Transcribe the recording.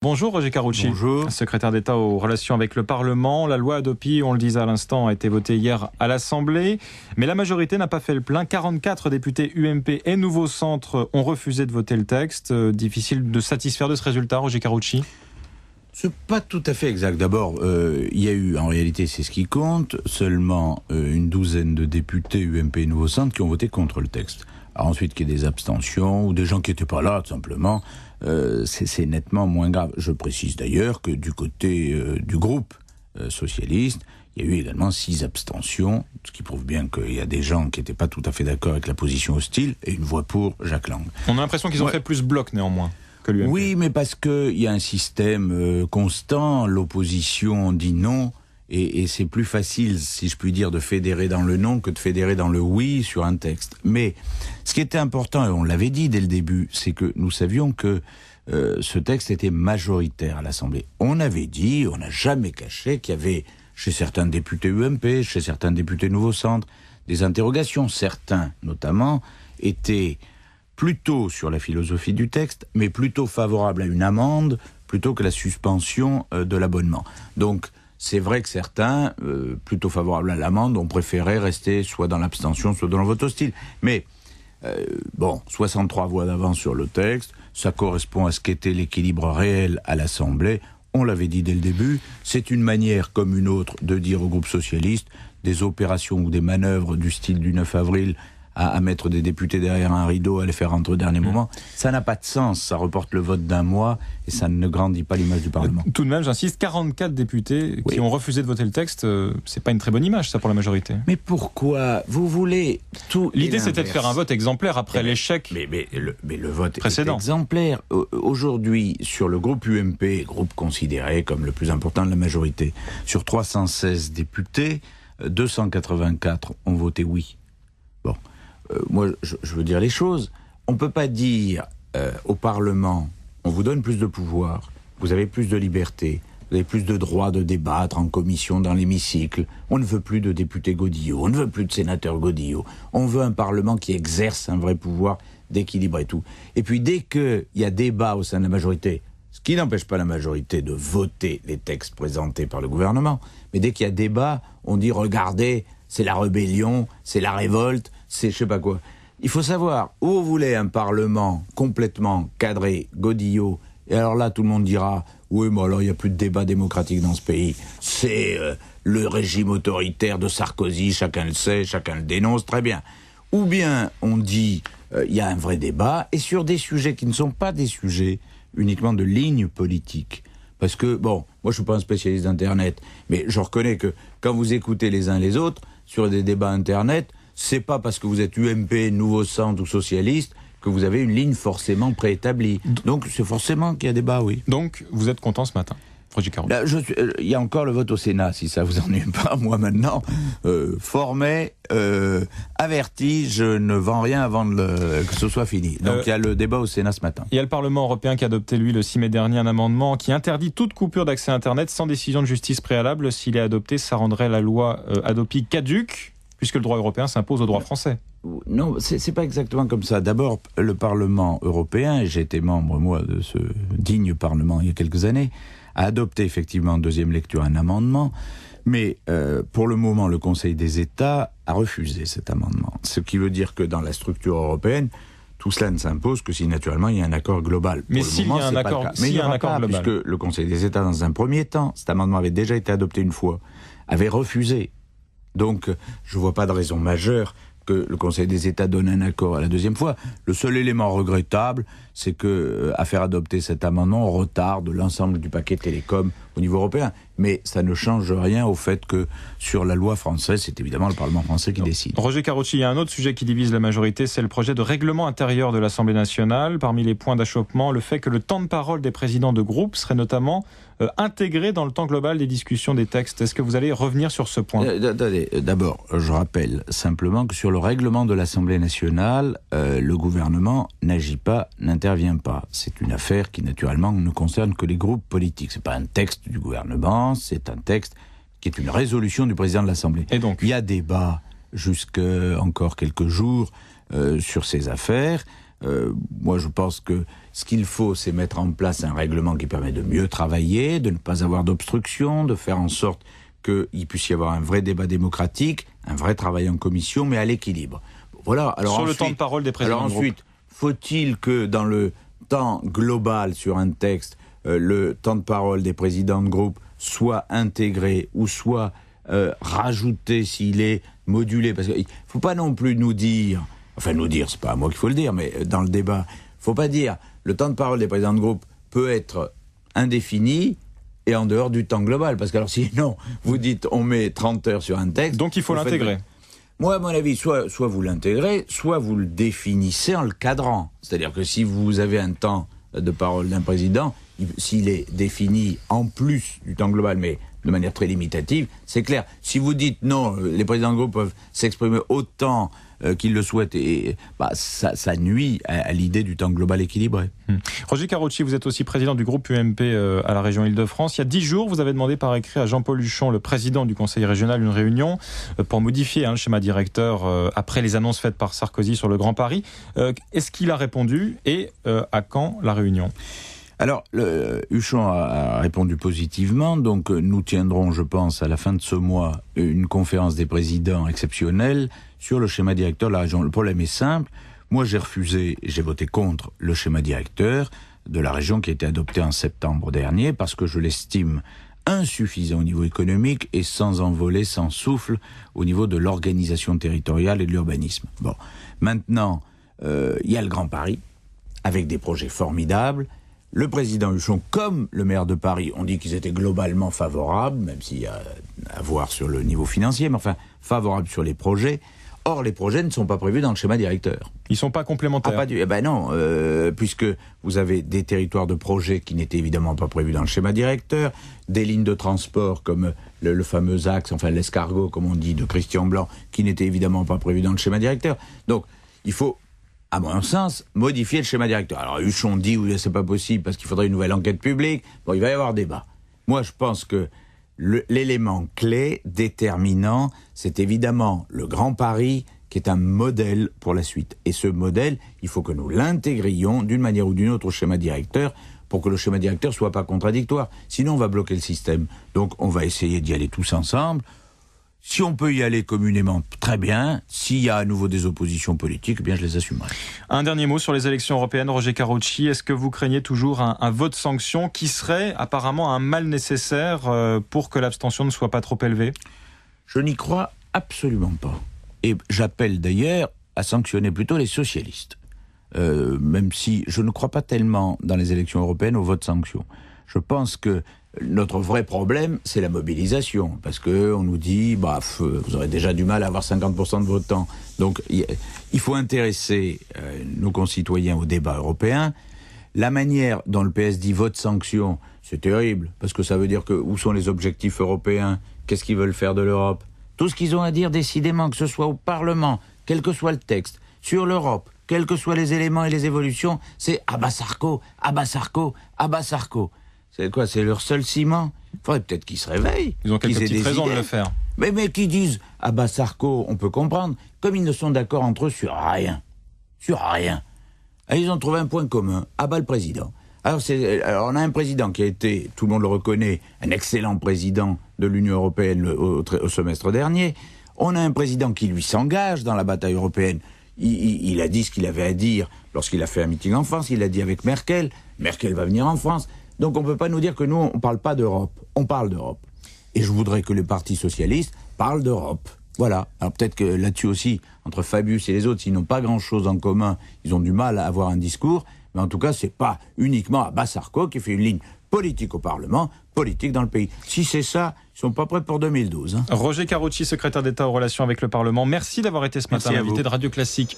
Bonjour Roger Carucci. Bonjour. Secrétaire d'État aux relations avec le Parlement. La loi Hadopi, on le disait à l'instant, a été votée hier à l'Assemblée. Mais la majorité n'a pas fait le plein. 44 députés UMP et Nouveau Centre ont refusé de voter le texte. Difficile de satisfaire de ce résultat, Roger Carucci? C'est pas tout à fait exact. D'abord, il y a eu, en réalité, c'est ce qui compte, seulement une douzaine de députés UMP et Nouveau Centre qui ont voté contre le texte. Alors ensuite, qu'il y ait des abstentions ou des gens qui n'étaient pas là, tout simplement, c'est nettement moins grave. Je précise d'ailleurs que du côté du groupe socialiste, il y a eu également 6 abstentions, ce qui prouve bien qu'il y a des gens qui n'étaient pas tout à fait d'accord avec la position hostile, et une voix pour Jacques Lang. On a l'impression qu'ils ont fait plus bloc néanmoins que l'UMP. Oui, mais parce qu'il y a un système constant, l'opposition dit non, et c'est plus facile, si je puis dire, de fédérer dans le non que de fédérer dans le oui sur un texte. Mais ce qui était important, et on l'avait dit dès le début, c'est que nous savions que ce texte était majoritaire à l'Assemblée. On avait dit, on n'a jamais caché qu'il y avait chez certains députés UMP, chez certains députés Nouveau Centre, des interrogations. Certains, notamment, étaient plutôt sur la philosophie du texte, mais plutôt favorables à une amende, plutôt que la suspension de l'abonnement. Donc, c'est vrai que certains, plutôt favorables à l'amende, ont préféré rester soit dans l'abstention, soit dans le vote hostile. Mais, 63 voix d'avance sur le texte, ça correspond à ce qu'était l'équilibre réel à l'Assemblée. On l'avait dit dès le début, c'est une manière comme une autre de dire au groupe socialiste, des opérations ou des manœuvres du style du 9 avril, à mettre des députés derrière un rideau, à les faire rentrer au dernier moment. Ça n'a pas de sens, ça reporte le vote d'un mois et ça ne grandit pas l'image du Parlement. Tout de même, j'insiste, 44 députés qui ont refusé de voter le texte, c'est pas une très bonne image ça pour la majorité. Mais pourquoi vous voulez tout? L'idée c'était de faire un vote exemplaire après l'échec mais le vote précédent. Est exemplaire. Aujourd'hui, sur le groupe UMP, groupe considéré comme le plus important de la majorité, sur 316 députés, 284 ont voté oui. Bon. Moi, je veux dire les choses. On ne peut pas dire au Parlement, on vous donne plus de pouvoir, vous avez plus de liberté, vous avez plus de droit de débattre en commission, dans l'hémicycle. On ne veut plus de députés godillots, on ne veut plus de sénateurs godillots. On veut un Parlement qui exerce un vrai pouvoir d'équilibre et tout. Et puis dès qu'il y a débat au sein de la majorité, ce qui n'empêche pas la majorité de voter les textes présentés par le gouvernement, mais dès qu'il y a débat, on dit regardez, c'est la rébellion, c'est la révolte, c'est je sais pas quoi. Il faut savoir, où vous voulez un Parlement complètement cadré, godillot, et alors là tout le monde dira, oui mais alors il n'y a plus de débat démocratique dans ce pays, c'est le régime autoritaire de Sarkozy, chacun le sait, chacun le dénonce, très bien. Ou bien on dit, il y a un vrai débat, et sur des sujets qui ne sont pas des sujets uniquement de ligne politique. Parce que, moi je suis pas un spécialiste d'Internet, mais je reconnais que quand vous écoutez les uns les autres, sur des débats Internet, c'est pas parce que vous êtes UMP, Nouveau Centre ou Socialiste que vous avez une ligne forcément préétablie. Donc c'est forcément qu'il y a débat, oui. Donc vous êtes content ce matin, Roger Carucci? Il y a encore le vote au Sénat, si ça vous ennuie pas. Moi maintenant, formé, averti, je ne vends rien avant que ce soit fini. Donc il y a le débat au Sénat ce matin. Il y a le Parlement européen qui a adopté, lui, le 6 mai dernier, un amendement qui interdit toute coupure d'accès à Internet sans décision de justice préalable. S'il est adopté, ça rendrait la loi Hadopi caduque, puisque le droit européen s'impose au droit français. Non, c'est pas exactement comme ça. D'abord, le Parlement européen, et j'ai été membre, moi, de ce digne Parlement il y a quelques années, a adopté effectivement en deuxième lecture un amendement, mais pour le moment, le Conseil des États a refusé cet amendement. Ce qui veut dire que dans la structure européenne, tout cela ne s'impose que si naturellement il y a un accord global. Mais s'il y a un accord, global, puisque le Conseil des États, dans un premier temps, cet amendement avait déjà été adopté une fois, avait refusé. Donc, je ne vois pas de raison majeure que le Conseil des États donne un accord à la deuxième fois. Le seul élément regrettable, c'est que à faire adopter cet amendement, on retarde l'ensemble du paquet télécom au niveau européen. Mais ça ne change rien au fait que sur la loi française, c'est évidemment le Parlement français qui décide. Roger Carucci, il y a un autre sujet qui divise la majorité, c'est le projet de règlement intérieur de l'Assemblée nationale. Parmi les points d'achoppement, le fait que le temps de parole des présidents de groupe serait notamment intégré dans le temps global des discussions des textes. Est-ce que vous allez revenir sur ce point? D'abord, je rappelle simplement que sur le règlement de l'Assemblée nationale, le gouvernement n'agit pas, n'intervient pas. C'est une affaire qui, naturellement, ne concerne que les groupes politiques. C'est pas un texte du gouvernement, c'est un texte qui est une résolution du président de l'Assemblée. Et donc, il y a débat jusqu'à encore quelques jours sur ces affaires. Moi, je pense que ce qu'il faut, c'est mettre en place un règlement qui permet de mieux travailler, de ne pas avoir d'obstruction, de faire en sorte qu'il puisse y avoir un vrai débat démocratique, un vrai travail en commission, mais à l'équilibre. Voilà. Alors sur ensuite, le temps de parole des présidents de groupe. Ensuite, faut-il que dans le temps global sur un texte, le temps de parole des présidents de groupe soit intégré ou soit rajouté s'il est modulé? Parce qu'il ne faut pas non plus nous dire, c'est pas à moi qu'il faut le dire, mais dans le débat, il ne faut pas dire le temps de parole des présidents de groupe peut être indéfini et en dehors du temps global. Parce que alors sinon, vous dites on met 30 heures sur un texte. Donc il faut l'intégrer. Moi, à mon avis, soit vous l'intégrez, soit vous le définissez en le cadrant. C'est-à-dire que si vous avez un temps de parole d'un président, s'il est défini en plus du temps global, mais de manière très limitative, c'est clair. Si vous dites non, les présidents de groupe peuvent s'exprimer autant qu'ils le souhaitent, et ça nuit à l'idée du temps global équilibré. Roger Karoutchi, vous êtes aussi président du groupe UMP à la région Île-de-France. Il y a 10 jours, vous avez demandé par écrit à Jean-Paul Huchon, le président du conseil régional, une réunion pour modifier le schéma directeur après les annonces faites par Sarkozy sur le Grand Paris. Est-ce qu'il a répondu et à quand la réunion ? Alors, Huchon a répondu positivement, donc nous tiendrons, je pense, à la fin de ce mois, une conférence des présidents exceptionnelle sur le schéma directeur de la région. Le problème est simple, moi j'ai refusé, j'ai voté contre le schéma directeur de la région qui a été adopté en septembre dernier, parce que je l'estime insuffisant au niveau économique et sans envolée, sans souffle au niveau de l'organisation territoriale et de l'urbanisme. Bon, maintenant, il y a le Grand Paris, avec des projets formidables. Le président Huchon, comme le maire de Paris, ont dit qu'ils étaient globalement favorables, même s'il y a à voir sur le niveau financier, mais enfin, favorables sur les projets. Or, les projets ne sont pas prévus dans le schéma directeur. Ils ne sont pas complémentaires. Non, puisque vous avez des territoires de projets qui n'étaient évidemment pas prévus dans le schéma directeur, des lignes de transport comme le fameux axe, enfin l'escargot, comme on dit, de Christian Blanc, qui n'étaient évidemment pas prévus dans le schéma directeur. Donc, il faut, à mon sens, modifier le schéma directeur. Alors, Huchon dit, oui, c'est pas possible parce qu'il faudrait une nouvelle enquête publique. Bon, il va y avoir débat. Moi, je pense que l'élément clé, déterminant, c'est évidemment le Grand Paris, qui est un modèle pour la suite. Et ce modèle, il faut que nous l'intégrions d'une manière ou d'une autre au schéma directeur, pour que le schéma directeur soit pas contradictoire. Sinon, on va bloquer le système. Donc, on va essayer d'y aller tous ensemble. Si on peut y aller communément, très bien. S'il y a à nouveau des oppositions politiques, eh bien je les assumerai. Un dernier mot sur les élections européennes, Roger Karoutchi. Est-ce que vous craignez toujours un vote sanction qui serait apparemment un mal nécessaire pour que l'abstention ne soit pas trop élevée ? Je n'y crois absolument pas. Et j'appelle d'ailleurs à sanctionner plutôt les socialistes. Même si je ne crois pas tellement dans les élections européennes au vote sanction. Je pense que notre vrai problème, c'est la mobilisation, parce que on nous dit, vous aurez déjà du mal à avoir 50% de votants. Donc, il faut intéresser nos concitoyens au débat européen. La manière dont le PS dit vote sanction, c'est terrible, parce que ça veut dire que où sont les objectifs européens ? Qu'est-ce qu'ils veulent faire de l'Europe ? Tout ce qu'ils ont à dire, décidément, que ce soit au Parlement, quel que soit le texte, sur l'Europe, quels que soient les éléments et les évolutions, c'est Sarko, Sarko, Sarko. C'est quoi ? C'est leur seul ciment ? Il faudrait peut-être qu'ils se réveillent. Ils ont quelques petites raisons de le faire. Mais qui disent Sarko, on peut comprendre. Comme ils ne sont d'accord entre eux sur rien. Sur rien. Et ils ont trouvé un point commun. Le président. Alors, on a un président qui a été, tout le monde le reconnaît, un excellent président de l'Union européenne au semestre dernier. On a un président qui, lui, s'engage dans la bataille européenne. Il a dit ce qu'il avait à dire lorsqu'il a fait un meeting en France. Il l'a dit avec Merkel. Merkel va venir en France. Donc on ne peut pas nous dire que nous, on ne parle pas d'Europe. On parle d'Europe. Et je voudrais que le Parti socialiste parle d'Europe. Voilà. Alors peut-être que là-dessus aussi, entre Fabius et les autres, s'ils n'ont pas grand-chose en commun, ils ont du mal à avoir un discours. Mais en tout cas, c'est pas uniquement Sarko qui fait une ligne politique au Parlement, politique dans le pays. Si c'est ça, ils sont pas prêts pour 2012. Roger Karoutchi, secrétaire d'État aux relations avec le Parlement. Merci d'avoir été ce matin l'invité de Radio Classique.